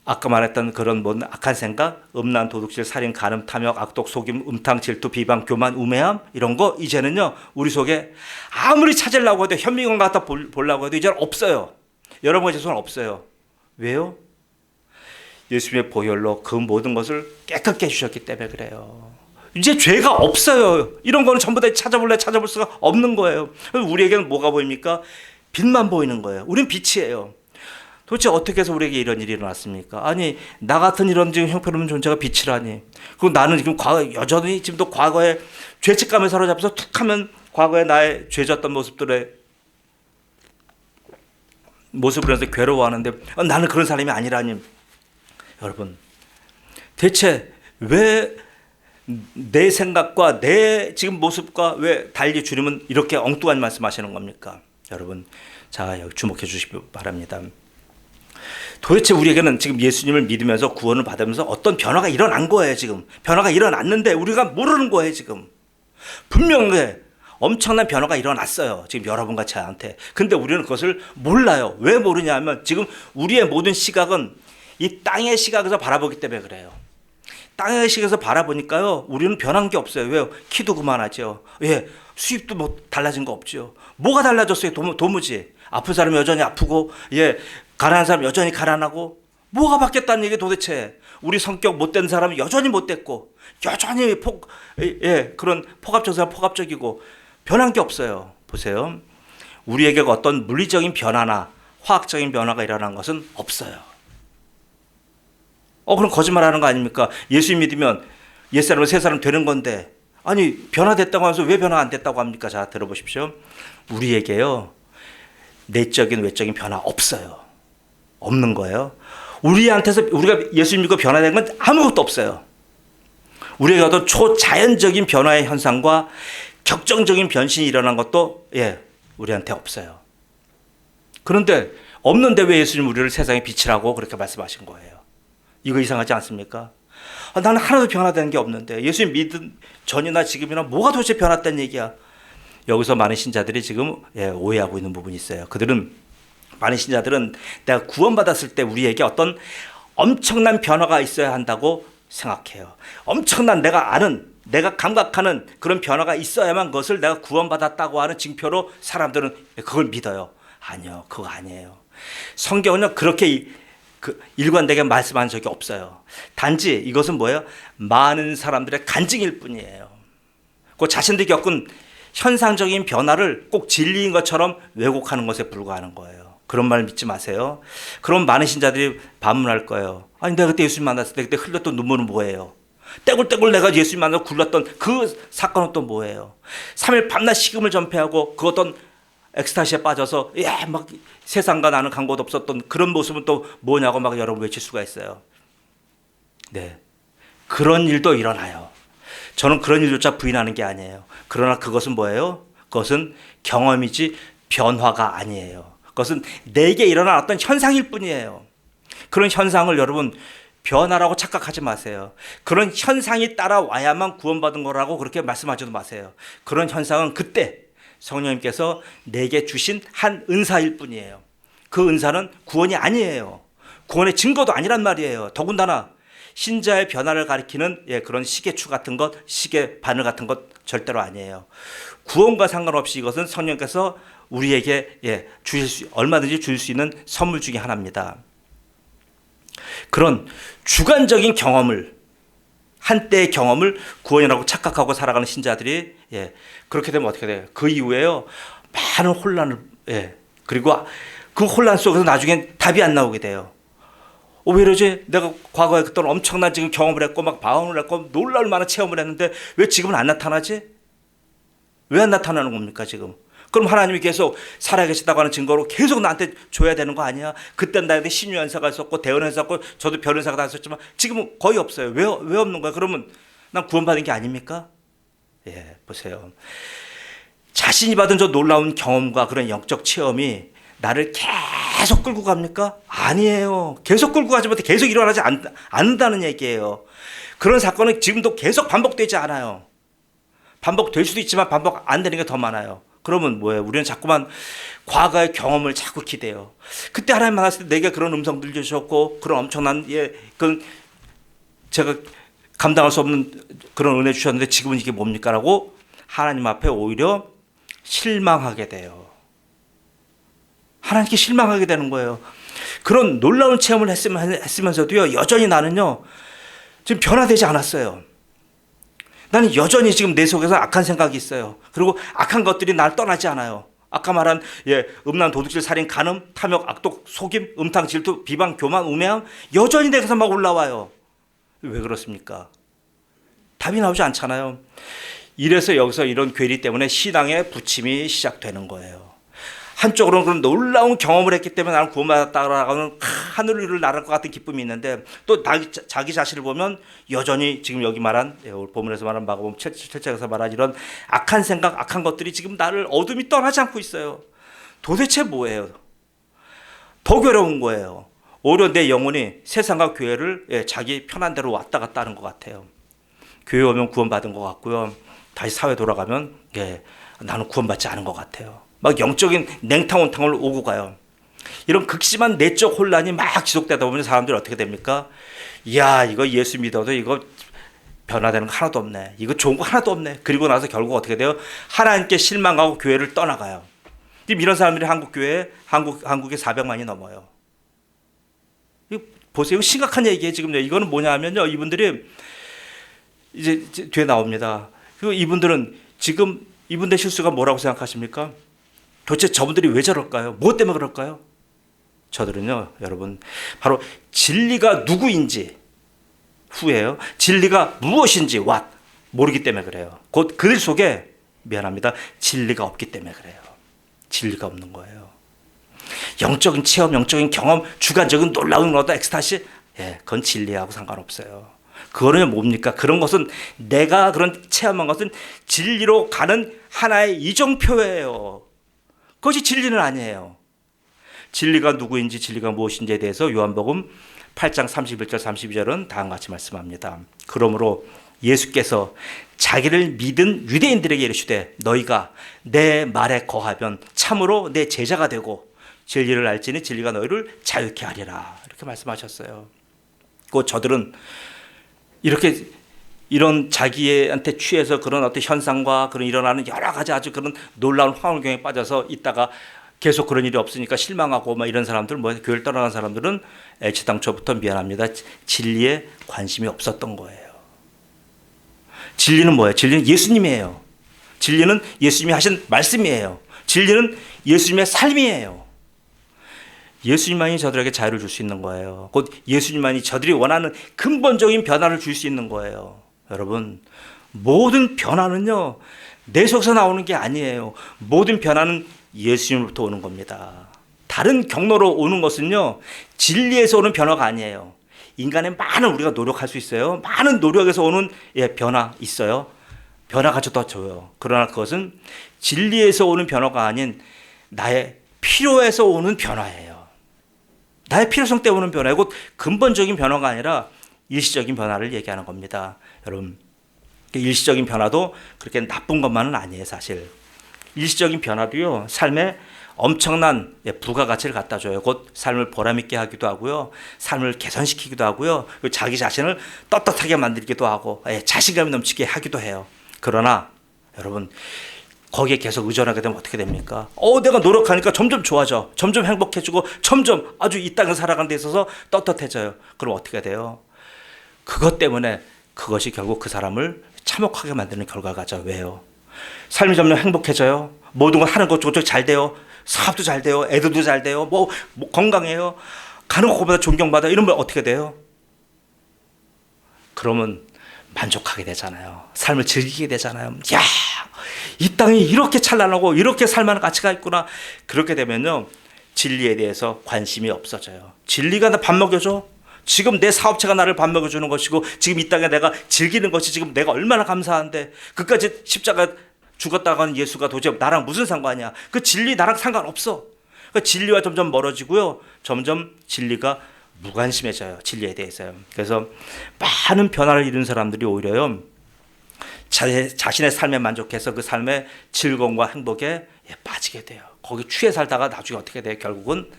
아까 말했던 그런 모든 악한 생각, 음란, 도둑질, 살인, 간음, 탐욕, 악독, 속임, 음탕, 질투, 비방, 교만, 우매함 이런 거 이제는요 우리 속에 아무리 찾으려고 해도 현미경 갖다 보려고 해도 이제는 없어요. 여러분 죄송은 없어요. 왜요? 예수님의 보혈로 그 모든 것을 깨끗게 해주셨기 때문에 그래요. 이제 죄가 없어요. 이런 거는 전부 다 찾아볼 수가 없는 거예요. 우리에게는 뭐가 보입니까? 빛만 보이는 거예요. 우린 빛이에요. 도대체 어떻게 해서 우리에게 이런 일이 일어났습니까? 아니 나 같은 이런 지금 형편없는 존재가 빛이라니. 그리고 나는 지금 여전히 지금도 과거에 죄책감에 사로잡혀서 툭하면 과거에 나의 죄졌던 모습을 해서 괴로워하는데 나는 그런 사람이 아니라니. 여러분 대체 왜 내 생각과 내 지금 모습과 왜 달리 주님은 이렇게 엉뚱한 말씀하시는 겁니까? 여러분 자 여기 주목해 주시기 바랍니다. 도대체 우리에게는 지금 예수님을 믿으면서 구원을 받으면서 어떤 변화가 일어난 거예요. 지금 변화가 일어났는데 우리가 모르는 거예요. 지금 분명히 엄청난 변화가 일어났어요. 지금 여러분과 저한테. 근데 우리는 그것을 몰라요. 왜 모르냐면 지금 우리의 모든 시각은 이 땅의 시각에서 바라보기 때문에 그래요. 땅의 시각에서 바라보니까요 우리는 변한 게 없어요. 왜요? 키도 그만하죠. 예, 수입도 뭐 달라진 거 없죠. 뭐가 달라졌어요? 도무지 아픈 사람이 여전히 아프고, 예, 가난한 사람 여전히 가난하고. 뭐가 바뀌었다는 얘기 도대체? 우리 성격 못된 사람은 여전히 못됐고, 여전히 그런 폭압적인 사람 폭압적이고, 변한 게 없어요. 보세요. 우리에게 어떤 물리적인 변화나 화학적인 변화가 일어난 것은 없어요. 그럼 거짓말하는 거 아닙니까? 예수 믿으면 옛사람은 새사람 되는 건데, 아니 변화됐다고 하면서 왜 변화 안 됐다고 합니까? 자 들어보십시오. 우리에게요 내적인 외적인 변화 없어요. 없는 거예요. 우리한테서 우리가 예수 믿고 변화된 건 아무것도 없어요. 우리에게 어떤 초자연적인 변화의 현상과 격정적인 변신이 일어난 것도 우리한테 없어요. 그런데 없는데 왜 예수님 우리를 세상의 빛이라고 그렇게 말씀하신 거예요? 이거 이상하지 않습니까? 나는 하나도 변화된 게 없는데 예수님 믿은 전이나 지금이나 뭐가 도대체 변했다는 얘기야. 여기서 많은 신자들이 지금 오해하고 있는 부분이 있어요. 많은 신자들은 내가 구원받았을 때 우리에게 어떤 엄청난 변화가 있어야 한다고 생각해요. 엄청난 내가 감각하는 그런 변화가 있어야만 그것을 내가 구원받았다고 하는 징표로 사람들은 그걸 믿어요. 아니요, 그거 아니에요. 성경은요 그렇게 일관되게 말씀한 적이 없어요. 단지 이것은 뭐예요? 많은 사람들의 간증일 뿐이에요. 그 자신들이 겪은 현상적인 변화를 꼭 진리인 것처럼 왜곡하는 것에 불과하는 거예요. 그런 말 믿지 마세요. 그럼 많은 신자들이 반문할 거예요. 아니 내가 그때 예수님 만났을 때 그때 흘렸던 눈물은 뭐예요? 떼굴떼굴 내가 예수님 만나서 굴렀던 그 사건은 또 뭐예요? 3일 밤낮 식음을 전폐하고 그 어떤 엑스타시에 빠져서 막 세상과 나는 간 곳 없었던 그런 모습은 또 뭐냐고 막 여러분 외칠 수가 있어요. 네, 그런 일도 일어나요. 저는 그런 일조차 부인하는 게 아니에요. 그러나 그것은 뭐예요? 그것은 경험이지 변화가 아니에요. 그것은 내게 일어난 어떤 현상일 뿐이에요. 그런 현상을 여러분 변화라고 착각하지 마세요. 그런 현상이 따라와야만 구원받은 거라고 그렇게 말씀하지도 마세요. 그런 현상은 그때 성령님께서 내게 주신 한 은사일 뿐이에요. 그 은사는 구원이 아니에요. 구원의 증거도 아니란 말이에요. 더군다나 신자의 변화를 가리키는 그런 시계추 같은 것, 시계 바늘 같은 것 절대로 아니에요. 구원과 상관없이 이것은 성령께서 우리에게 얼마든지 주실 수 있는 선물 중에 하나입니다. 그런 주관적인 경험을, 한때의 경험을 구원이라고 착각하고 살아가는 신자들이 그렇게 되면 어떻게 돼요? 그 이후에요 많은 혼란을 그리고 그 혼란 속에서 나중엔 답이 안 나오게 돼요. 왜 이러지? 내가 과거에 그때는 엄청난 지금 경험을 했고 막 방언을 했고 놀랄 만한 체험을 했는데 왜 지금은 안 나타나지? 왜 안 나타나는 겁니까 지금? 그럼 하나님이 계속 살아계시다고 하는 증거로 계속 나한테 줘야 되는 거 아니야? 그때는 나한테 신유연사가 있었고 대언연사가 있었고 저도 별연사가 다 있었지만 지금은 거의 없어요. 왜 없는 거야? 그러면 난 구원받은 게 아닙니까? 보세요. 자신이 받은 저 놀라운 경험과 그런 영적 체험이 나를 계속 끌고 갑니까? 아니에요. 계속 끌고 가지 못해 계속 일어나지 않는다는 얘기예요. 그런 사건은 지금도 계속 반복되지 않아요. 반복될 수도 있지만 반복 안 되는 게 더 많아요. 그러면 뭐예요? 우리는 자꾸만 과거의 경험을 자꾸 기대요. 그때 하나님 만났을 때 내게 그런 음성들 주셨고 그런 엄청난 그건 제가 감당할 수 없는 그런 은혜 주셨는데 지금은 이게 뭡니까? 라고 하나님 앞에 오히려 실망하게 돼요. 하나님께 실망하게 되는 거예요. 그런 놀라운 체험을 했으면서도요, 여전히 나는요, 지금 변화되지 않았어요. 나는 여전히 지금 내 속에서 악한 생각이 있어요. 그리고 악한 것들이 날 떠나지 않아요. 아까 말한 음란, 도둑질, 살인, 간음, 탐욕, 악독, 속임, 음탕, 질투, 비방, 교만, 우매함 여전히 내게서 막 올라와요. 왜 그렇습니까? 답이 나오지 않잖아요. 이래서 여기서 이런 괴리 때문에 신앙의 부침이 시작되는 거예요. 한쪽으로는 그런 놀라운 경험을 했기 때문에 나는 구원받았다라는 하늘 위를 날을 것 같은 기쁨이 있는데 또 자기 자신을 보면 여전히 지금 여기 말한 본문에서 말한 마가복음 7장에서 말한 이런 악한 생각, 악한 것들이 지금 나를 어둠이 떠나지 않고 있어요. 도대체 뭐예요? 더 괴로운 거예요. 오히려 내 영혼이 세상과 교회를 자기 편한 대로 왔다 갔다 하는 것 같아요. 교회 오면 구원받은 것 같고요. 다시 사회 돌아가면 나는 구원받지 않은 것 같아요. 막 영적인 냉탕 온탕을 오고 가요. 이런 극심한 내적 혼란이 막 지속되다 보면 사람들이 어떻게 됩니까? 이야, 이거 예수 믿어도 이거 변화되는 거 하나도 없네. 이거 좋은 거 하나도 없네. 그리고 나서 결국 어떻게 돼요? 하나님께 실망하고 교회를 떠나가요. 지금 이런 사람들이 한국 교회에 한국에 400만이 넘어요. 이거 보세요. 심각한 얘기예요. 지금요. 이거는 뭐냐 하면요. 이분들이 이제 뒤에 나옵니다. 그리고 이분들은 지금 이분들 실수가 뭐라고 생각하십니까? 도대체 저분들이 왜 저럴까요? 무엇 때문에 그럴까요? 저들은요, 여러분, 바로 진리가 누구인지 후에요. 진리가 무엇인지 모르기 때문에 그래요. 곧 그들 속에 미안합니다. 진리가 없기 때문에 그래요. 진리가 없는 거예요. 영적인 체험, 영적인 경험, 주관적인 놀라운 어떤 엑스타시, 그건 진리하고 상관없어요. 그거는 뭡니까? 그런 것은 내가 그런 체험한 것은 진리로 가는 하나의 이정표예요. 그것이 진리는 아니에요. 진리가 누구인지 진리가 무엇인지에 대해서 요한복음 8장 31절 32절은 다음과 같이 말씀합니다. 그러므로 예수께서 자기를 믿은 유대인들에게 이르시되 너희가 내 말에 거하면 참으로 내 제자가 되고 진리를 알지니 진리가 너희를 자유케 하리라. 이렇게 말씀하셨어요. 그 저들은 이렇게 이런 자기한테 취해서 그런 어떤 현상과 그런 일어나는 여러 가지 아주 그런 놀라운 황홀경에 빠져서 있다가 계속 그런 일이 없으니까 실망하고 막 이런 사람들, 교회를 떠나간 사람들은 애초부터 미안합니다. 진리에 관심이 없었던 거예요. 진리는 뭐예요? 진리는 예수님이에요. 진리는 예수님이 하신 말씀이에요. 진리는 예수님의 삶이에요. 예수님만이 저들에게 자유를 줄 수 있는 거예요. 곧 예수님만이 저들이 원하는 근본적인 변화를 줄 수 있는 거예요. 여러분, 모든 변화는요, 내 속에서 나오는 게 아니에요. 모든 변화는 예수님으로부터 오는 겁니다. 다른 경로로 오는 것은요, 진리에서 오는 변화가 아니에요. 인간의 많은 우리가 노력할 수 있어요. 많은 노력에서 오는 변화 있어요. 변화 가져다 줘요. 그러나 그것은 진리에서 오는 변화가 아닌 나의 필요에서 오는 변화예요. 나의 필요성 때문에 오는 변화예요. 곧 근본적인 변화가 아니라 일시적인 변화를 얘기하는 겁니다. 여러분, 일시적인 변화도 그렇게 나쁜 것만은 아니에요. 사실 일시적인 변화도요, 삶에 엄청난 부가가치를 갖다 줘요. 곧 삶을 보람있게 하기도 하고요, 삶을 개선시키기도 하고요, 자기 자신을 떳떳하게 만들기도 하고 자신감이 넘치게 하기도 해요. 그러나 여러분, 거기에 계속 의존하게 되면 어떻게 됩니까? 내가 노력하니까 점점 좋아져, 점점 행복해지고, 점점 아주 이 땅을 살아가는 데 있어서 떳떳해져요. 그럼 어떻게 돼요? 그것 때문에 그것이 결국 그 사람을 참혹하게 만드는 결과가죠. 왜요? 삶이 점점 행복해져요. 모든 걸 하는 것조차 잘 돼요. 사업도 잘 돼요. 애들도 잘 돼요. 뭐 건강해요. 가는 곳마다 존경받아. 이러면 어떻게 돼요? 그러면 만족하게 되잖아요. 삶을 즐기게 되잖아요. 야, 이 땅이 이렇게 찬란하고 이렇게 살만한 가치가 있구나. 그렇게 되면요, 진리에 대해서 관심이 없어져요. 진리가 나 밥 먹여줘? 지금 내 사업체가 나를 밥 먹여주는 것이고, 지금 이 땅에 내가 즐기는 것이 지금 내가 얼마나 감사한데, 그까지 십자가 죽었다고 하는 예수가 도대체 나랑 무슨 상관이야? 그 진리 나랑 상관없어. 그 진리와 점점 멀어지고요, 점점 진리가 무관심해져요. 진리에 대해서요. 그래서 많은 변화를 이룬 사람들이 오히려요, 자신의 삶에 만족해서 그 삶의 즐거움과 행복에 빠지게 돼요. 거기 취해 살다가 나중에 어떻게 돼요? 결국은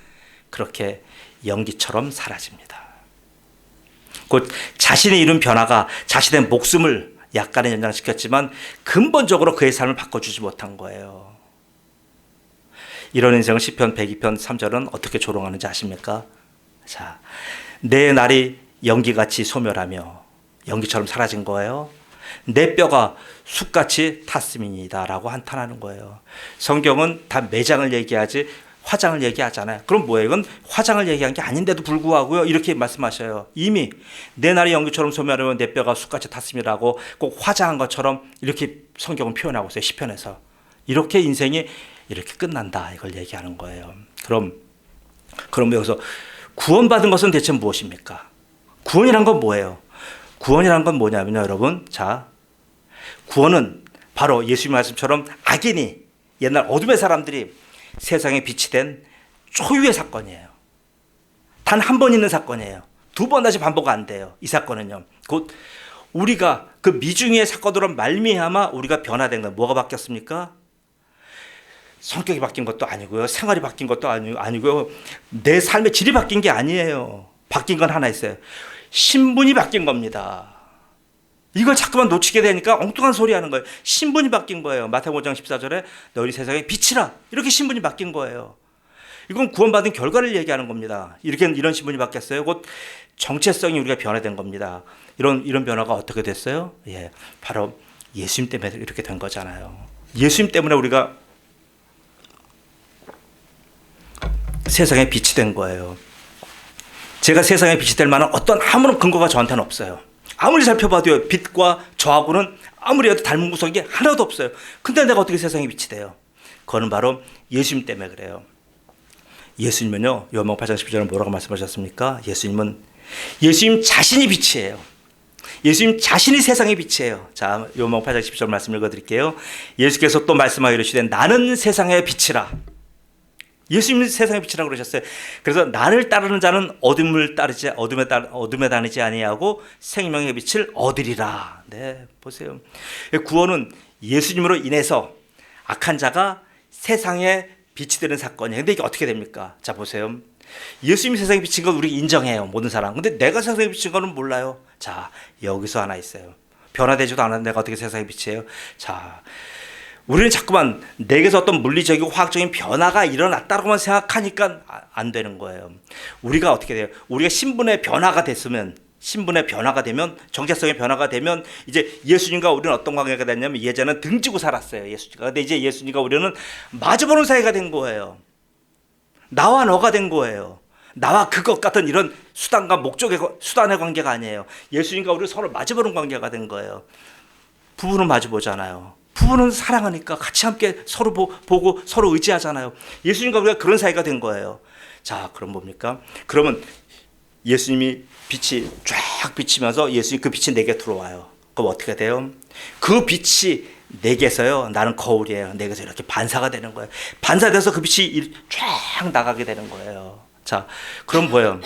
그렇게 연기처럼 사라집니다. 곧 자신이 이룬 변화가 자신의 목숨을 약간의 연장시켰지만 근본적으로 그의 삶을 바꿔주지 못한 거예요. 이런 인생을 시편 102편 3절은 어떻게 조롱하는지 아십니까? 자, 내 날이 연기같이 소멸하며 연기처럼 사라진 거예요. 내 뼈가 숯같이 탔음이니이다 라고 한탄하는 거예요. 성경은 다 매장을 얘기하지 화장을 얘기하잖아요. 그럼 뭐예요? 이건 화장을 얘기한 게 아닌데도 불구하고요, 이렇게 말씀하셔요. 이미 내 날이 연기처럼 소멸하면 내 뼈가 숯같이 탔음이라고 꼭 화장한 것처럼 이렇게 성경은 표현하고 있어요. 시편에서. 이렇게 인생이 이렇게 끝난다, 이걸 얘기하는 거예요. 그럼 여기서 구원받은 것은 대체 무엇입니까? 구원이란 건 뭐예요? 구원이란 건 뭐냐면요, 여러분. 자, 구원은 바로 예수님 말씀처럼 악인이, 옛날 어둠의 사람들이 세상에 빛이 된 초유의 사건이에요. 단 한 번 있는 사건이에요. 두 번 다시 반복 안 돼요. 이 사건은요, 곧 우리가 그 미중의 사건으로 말미암아 우리가 변화된 거예요. 뭐가 바뀌었습니까? 성격이 바뀐 것도 아니고요, 생활이 바뀐 것도 아니고요, 내 삶의 질이 바뀐 게 아니에요. 바뀐 건 하나 있어요. 신분이 바뀐 겁니다. 이걸 자꾸만 놓치게 되니까 엉뚱한 소리 하는 거예요. 신분이 바뀐 거예요. 마태복음 5장 14절에 너희 세상에 빛이라, 이렇게 신분이 바뀐 거예요. 이건 구원받은 결과를 얘기하는 겁니다. 이런 신분이 바뀌었어요. 곧 정체성이 우리가 변화된 겁니다. 이런 변화가 어떻게 됐어요? 예, 바로 예수님 때문에 이렇게 된 거잖아요. 예수님 때문에 우리가 세상에 빛이 된 거예요. 제가 세상에 빛이 될 만한 어떤 아무런 근거가 저한테는 없어요. 아무리 살펴봐도요, 빛과 저하고는 아무리 해도 닮은 구석이 하나도 없어요. 근데 내가 어떻게 세상에 빛이 돼요? 그거는 바로 예수님 때문에 그래요. 예수님은요, 요한복음 8장 12절에 뭐라고 말씀하셨습니까? 예수님 자신이 빛이에요. 예수님 자신이 세상의 빛이에요. 자, 요한복음 8장 12절 말씀 읽어드릴게요. 예수께서 또 말씀하여 이르시되 나는 세상의 빛이라. 예수님은 세상의 빛이라고 그러셨어요. 그래서 나를 따르는 자는 어둠에 다니지 아니하고 생명의 빛을 얻으리라. 네, 보세요. 구원은 예수님으로 인해서 악한 자가 세상에 빛이 되는 사건이에요. 근데 이게 어떻게 됩니까? 자, 보세요. 예수님이 세상에 비친 건 우리 인정해요, 모든 사람. 근데 내가 세상에 비친 거는 몰라요. 자, 여기서 하나 있어요. 변화되지도 않았는데 내가 어떻게 세상에 빛이에요? 자, 우리는 자꾸만 내게서 어떤 물리적이고 화학적인 변화가 일어났다고만 생각하니까 안 되는 거예요. 우리가 어떻게 돼요? 우리가 신분의 변화가 되면, 정체성의 변화가 되면 이제 예수님과 우리는 어떤 관계가 됐냐면, 예전에는 등지고 살았어요, 예수님과. 근데 이제 예수님과 우리는 마주보는 사이가 된 거예요. 나와 너가 된 거예요. 나와 그것 같은 이런 수단의 관계가 아니에요. 예수님과 우리 서로 마주보는 관계가 된 거예요. 부부는 마주보잖아요. 부부는 사랑하니까 같이 함께 서로 보고 서로 의지하잖아요. 예수님과 우리가 그런 사이가 된 거예요. 자, 그럼 뭡니까? 그러면 예수님이 빛이 쫙 비치면서 예수님 그 빛이 내게 들어와요. 그럼 어떻게 돼요? 그 빛이 내게서요, 나는 거울이에요. 내게서 이렇게 반사가 되는 거예요. 반사돼서 그 빛이 쫙 나가게 되는 거예요. 자, 그럼 뭐예요?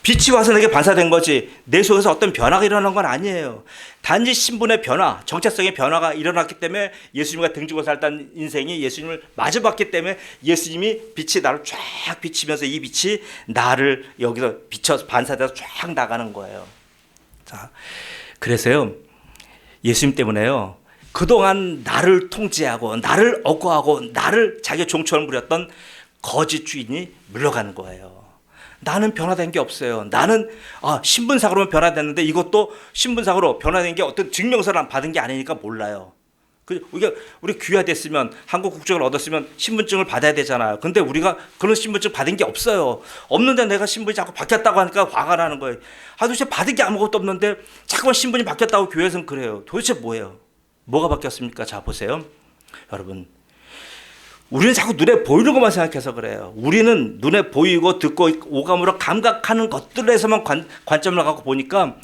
빛이 와서 내게 반사된 거지 내 속에서 어떤 변화가 일어난 건 아니에요. 단지 신분의 변화, 정체성의 변화가 일어났기 때문에, 예수님과 등지고 살던 인생이 예수님을 마주봤기 때문에 예수님이 빛이 나를 쫙 비치면서 이 빛이 나를 여기서 비춰서 반사돼서 쫙 나가는 거예요. 자, 그래서요, 예수님 때문에요, 그동안 나를 통제하고 나를 억압하고 나를 자기의 종처럼 부렸던 거짓 주인이 물러가는 거예요. 나는 변화된 게 없어요. 나는 신분상으로만 변화됐는데, 이것도 신분상으로 변화된 게 어떤 증명서를 받은 게 아니니까 몰라요. 우리 귀화됐으면, 한국 국적을 얻었으면 신분증을 받아야 되잖아요. 근데 우리가 그런 신분증 받은 게 없어요. 없는데 내가 신분이 자꾸 바뀌었다고 하니까 화가 나는 거예요. 도대체 받은 게 아무것도 없는데 자꾸만 신분이 바뀌었다고 교회에서는 그래요. 도대체 뭐예요? 뭐가 바뀌었습니까? 자, 보세요. 여러분, 우리는 자꾸 눈에 보이는 것만 생각해서 그래요. 우리는 눈에 보이고 듣고 오감으로 감각하는 것들에서만 관점을 갖고 보니까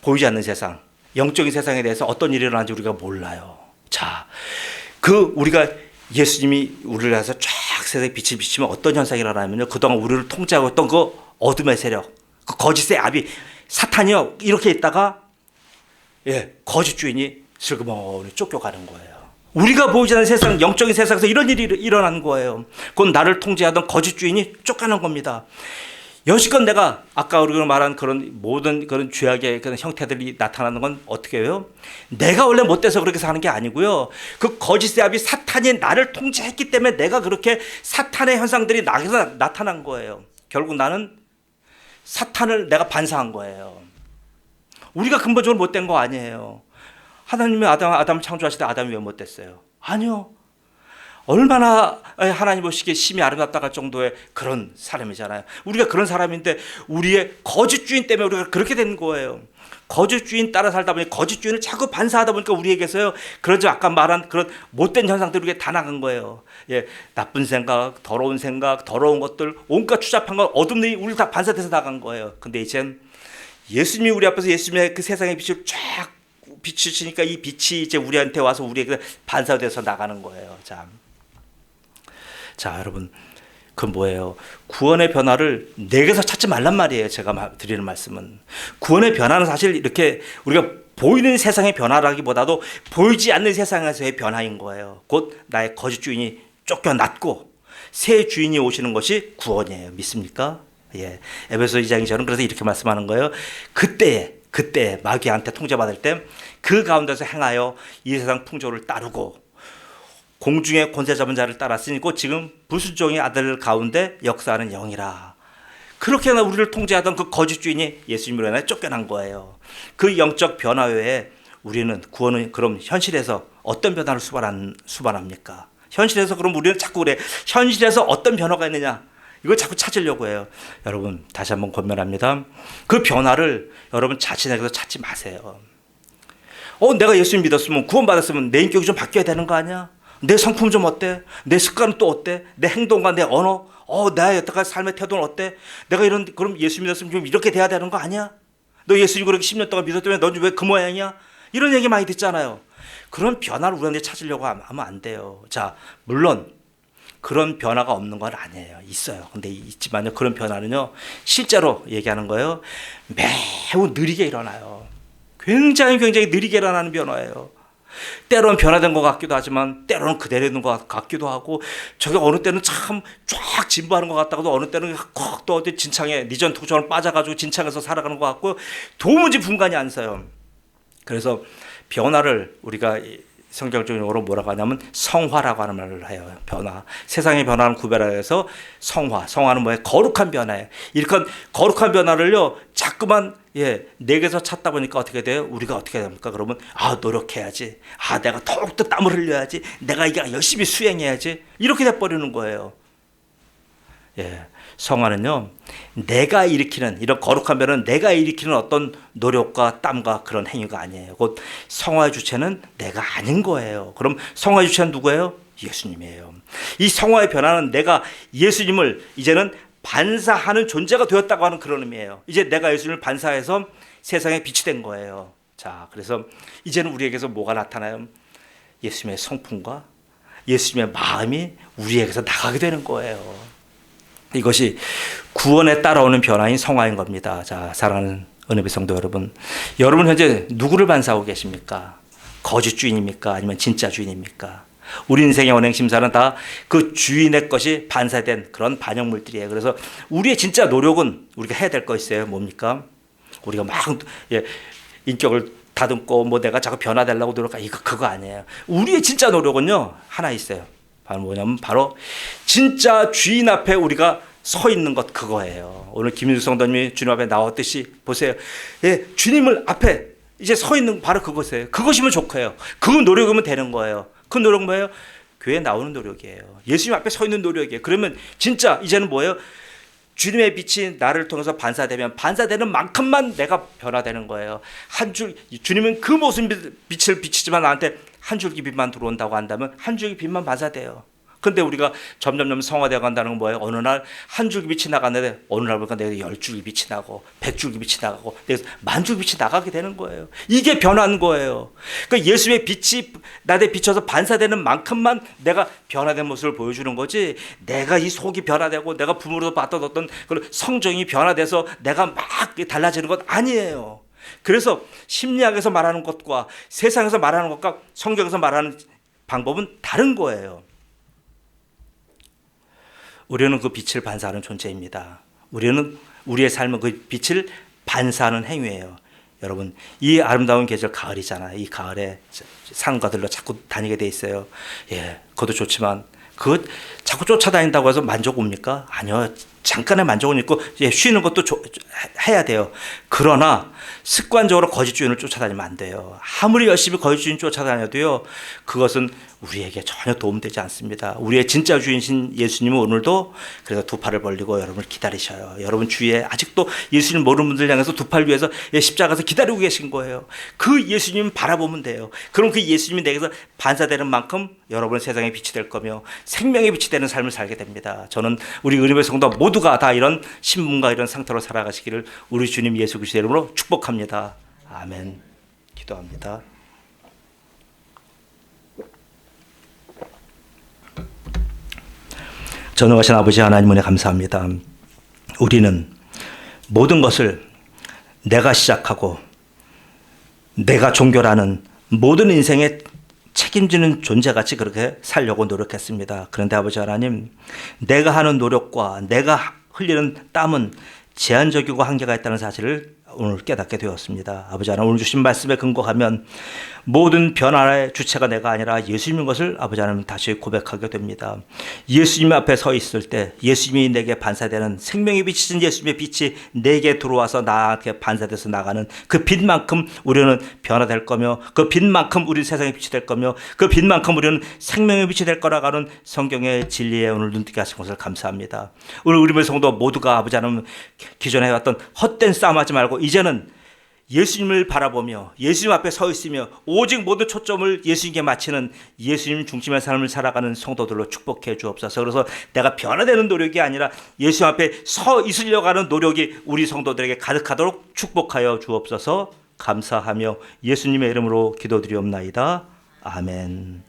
보이지 않는 세상, 영적인 세상에 대해서 어떤 일이 일어나는지 우리가 몰라요. 자, 우리가 예수님이 우리를 해서 쫙 세상에 빛을 비치면 어떤 현상이 일어나면요, 그동안 우리를 통제하고 있던 그 어둠의 세력, 그 거짓의 압이, 사탄이요, 이렇게 있다가 거짓 주인이 슬그머니 쫓겨가는 거예요. 우리가 보이지 않는 세상, 영적인 세상에서 이런 일이 일어나는 거예요. 그건 나를 통제하던 거짓 주인이 쫓겨난 겁니다. 여지껏 내가 아까 우리가 말한 그런 모든 그런 죄악의 그런 형태들이 나타나는 건 어떻게 해요? 내가 원래 못돼서 그렇게 사는 게 아니고요. 그 거짓의 아비 사탄이 나를 통제했기 때문에 내가 그렇게 사탄의 현상들이 나에서 나타난 거예요. 결국 나는 사탄을 내가 반사한 거예요. 우리가 근본적으로 못된 거 아니에요. 하나님이 아담을 창조하실 때 아담이 왜 못됐어요? 아니요. 얼마나 하나님 보시기에 심히 아름답다 할 정도의 그런 사람이잖아요. 우리가 그런 사람인데 우리의 거짓 주인 때문에 우리가 그렇게 된 거예요. 거짓 주인 따라 살다 보니 거짓 주인을 자꾸 반사하다 보니까 우리에게서요. 그러죠. 아까 말한 그런 못된 현상들이 우리에게 다 나간 거예요. 예, 나쁜 생각, 더러운 것들, 온갖 추잡한 것, 어둠 일이 우리 다 반사돼서 나간 거예요. 근데 이젠 예수님이 우리 앞에서 예수님의 그 세상의 빛을 쫙 비추시니까 이 빛이 이제 우리한테 와서 우리에게 반사돼서 나가는 거예요. 자, 여러분, 그건 뭐예요? 구원의 변화를 내게서 찾지 말란 말이에요. 제가 드리는 말씀은. 구원의 변화는 사실 이렇게 우리가 보이는 세상의 변화라기보다도 보이지 않는 세상에서의 변화인 거예요. 곧 나의 거짓 주인이 쫓겨났고 새 주인이 오시는 것이 구원이에요. 믿습니까? 예. 에베소 2장이 저는 그래서 이렇게 말씀하는 거예요. 그때 마귀한테 통제받을 때 그 가운데서 행하여 이 세상 풍조를 따르고 공중의 권세 잡은 자를 따랐으니 곧 지금 불순종의 아들 가운데 역사하는 영이라. 그렇게나 우리를 통제하던 그 거짓 주인이 예수님으로 인해 쫓겨난 거예요. 그 영적 변화 외에 우리는 구원은 그럼 현실에서 어떤 변화를 수반합니까? 현실에서 그럼 우리는 자꾸 그래. 현실에서 어떤 변화가 있느냐? 이걸 자꾸 찾으려고 해요. 여러분 다시 한번 권면합니다. 그 변화를 여러분 자신에게서 찾지 마세요. 내가 예수님 믿었으면 구원받았으면 내 인격이 좀 바뀌어야 되는 거 아니야? 내 성품 좀 어때? 내 습관은 또 어때? 내 행동과 내 언어? 나의 여태까지 삶의 태도는 어때? 내가 그럼 예수 믿었으면 좀 이렇게 돼야 되는 거 아니야? 너 예수님 그렇게 10년 동안 믿었더니 넌 왜 그 모양이야? 이런 얘기 많이 듣잖아요. 그런 변화를 우리한테 찾으려고 하면 안 돼요. 자, 물론 그런 변화가 없는 건 아니에요. 있어요. 근데 있지만요. 그런 변화는요. 실제로 얘기하는 거예요. 매우 느리게 일어나요. 굉장히 느리게 일어나는 변화예요. 때로는 변화된 것 같기도 하지만 때로는 그대로 있는 것 같기도 하고 저게 어느 때는 참 쫙 진보하는 것 같다가도 어느 때는 kok또 어디 진창에 니전 토종을 빠져가지고 진창에서 살아가는 것 같고 도무지 분간이 안 서요. 그래서 변화를 우리가 성경적인 용어로 뭐라고 하냐면 성화라고 하는 말을 해요. 변화. 세상의 변화는 구별하여서 성화는 뭐예요? 거룩한 변화예요. 이렇게 거룩한 변화를요 자꾸만 내게서 찾다 보니까 어떻게 돼요? 우리가 어떻게 됩니까? 그러면 노력해야지. 내가 더욱더 땀을 흘려야지. 내가 이게 열심히 수행해야지. 이렇게 돼버리는 거예요. 성화는요 내가 일으키는 이런 거룩한 변화는 내가 일으키는 어떤 노력과 땀과 그런 행위가 아니에요. 곧 성화의 주체는 내가 아닌 거예요. 그럼 성화의 주체는 누구예요? 예수님이에요. 이 성화의 변화는 내가 예수님을 이제는 반사하는 존재가 되었다고 하는 그런 의미예요. 이제 내가 예수님을 반사해서 세상에 빛이 된 거예요. 자, 그래서 이제는 우리에게서 뭐가 나타나요? 예수님의 성품과 예수님의 마음이 우리에게서 나가게 되는 거예요. 이것이 구원에 따라오는 변화인 성화인 겁니다. 자, 사랑하는 은혜의 성도 여러분, 여러분 현재 누구를 반사하고 계십니까? 거짓 주인입니까? 아니면 진짜 주인입니까? 우리 인생의 언행심사는 다 그 주인의 것이 반사된 그런 반영물들이에요. 그래서 우리의 진짜 노력은 우리가 해야 될 거 있어요. 뭡니까? 우리가 막 인격을 다듬고 내가 자꾸 변화되려고 노력하 그거 아니에요. 우리의 진짜 노력은요 하나 있어요. 바로 뭐냐면 바로 진짜 주인 앞에 우리가 서 있는 것 그거예요. 오늘 김윤수 성도님이 주님 앞에 나왔듯이 보세요. 주님을 앞에 이제 서 있는 바로 그것이에요. 그것이면 좋고요. 그 노력이면 되는 거예요. 그 노력은 뭐예요? 교회에 나오는 노력이에요. 예수님 앞에 서 있는 노력이에요. 그러면 진짜 이제는 뭐예요? 주님의 빛이 나를 통해서 반사되면 반사되는 만큼만 내가 변화되는 거예요. 주님은 그 모습 빛을 비치지만 나한테 한 줄기 빛만 들어온다고 한다면 한 줄기 빛만 반사돼요. 근데 우리가 점점 성화되어 간다는 건 뭐예요? 어느 날 한 줄기 빛이 나갔는데 어느 날 보니까 내가 10줄기 빛이 나고 100줄기 빛이 나가고 내가 10,000줄기 빛이 나가게 되는 거예요. 이게 변화인 거예요. 그러니까 예수의 빛이 나한테 비춰서 반사되는 만큼만 내가 변화된 모습을 보여주는 거지, 내가 이 속이 변화되고 내가 부모로서 받던 어떤 그런 성정이 변화돼서 내가 막 달라지는 것 아니에요. 그래서 심리학에서 말하는 것과 세상에서 말하는 것과 성경에서 말하는 방법은 다른 거예요. 우리는 그 빛을 반사하는 존재입니다. 우리는 우리의 삶은 그 빛을 반사하는 행위예요. 여러분, 이 아름다운 계절 가을이잖아요. 이 가을에 산과들로 자꾸 다니게 돼 있어요. 예, 그것도 좋지만 그것 자꾸 쫓아다닌다고 해서 만족 옵니까? 아니요. 잠깐의 만족은 있고 쉬는 것도 해야 돼요. 그러나 습관적으로 거짓 주인을 쫓아다니면 안 돼요. 아무리 열심히 거짓 주인 쫓아다녀도요, 그것은 우리에게 전혀 도움되지 않습니다. 우리의 진짜 주인이신 예수님은 오늘도 그래서 두 팔을 벌리고 여러분을 기다리셔요. 여러분 주위에 아직도 예수님 모르는 분들 향해서 두 팔 위에서 십자가에서 기다리고 계신 거예요. 그 예수님 바라보면 돼요. 그럼 그 예수님이 내게서 반사되는 만큼 여러분은 세상의 빛이 될 거며 생명의 빛이 되는 삶을 살게 됩니다. 저는 우리 은혜의 성도 모두가 다 이런 신분과 이런 상태로 살아가시기를 우리 주님 예수 그리스도의 이름으로 축복합니다. 아멘. 기도합니다. 전능하신 아버지 하나님 은혜 감사합니다. 우리는 모든 것을 내가 시작하고 내가 종교라는 모든 인생의 책임지는 존재같이 그렇게 살려고 노력했습니다. 그런데 아버지 하나님, 내가 하는 노력과 내가 흘리는 땀은 제한적이고 한계가 있다는 사실을 오늘 깨닫게 되었습니다. 아버지 하나님, 오늘 주신 말씀에 근거하면 모든 변화의 주체가 내가 아니라 예수님인 것을 아버지 하나님 다시 고백하게 됩니다. 예수님 앞에 서 있을 때 예수님이 내게 반사되는 생명의 빛이신 예수님의 빛이 내게 들어와서 나에게 반사돼서 나가는 그 빛만큼 우리는 변화될 거며 그 빛만큼 우리는 세상의 빛이 될 거며 그 빛만큼 우리는 생명의 빛이 될 거라고 하는 성경의 진리에 오늘 눈뜨게 하신 것을 감사합니다. 오늘 우리 성도 모두가 아버지 하나님 기존에 해왔던 헛된 싸움하지 말고 이제는 예수님을 바라보며 예수님 앞에 서 있으며 오직 모든 초점을 예수님께 맞추는 예수님 중심의 삶을 살아가는 성도들로 축복해 주옵소서. 그래서 내가 변화되는 노력이 아니라 예수님 앞에 서 있으려고 하는 노력이 우리 성도들에게 가득하도록 축복하여 주옵소서. 감사하며 예수님의 이름으로 기도드리옵나이다. 아멘.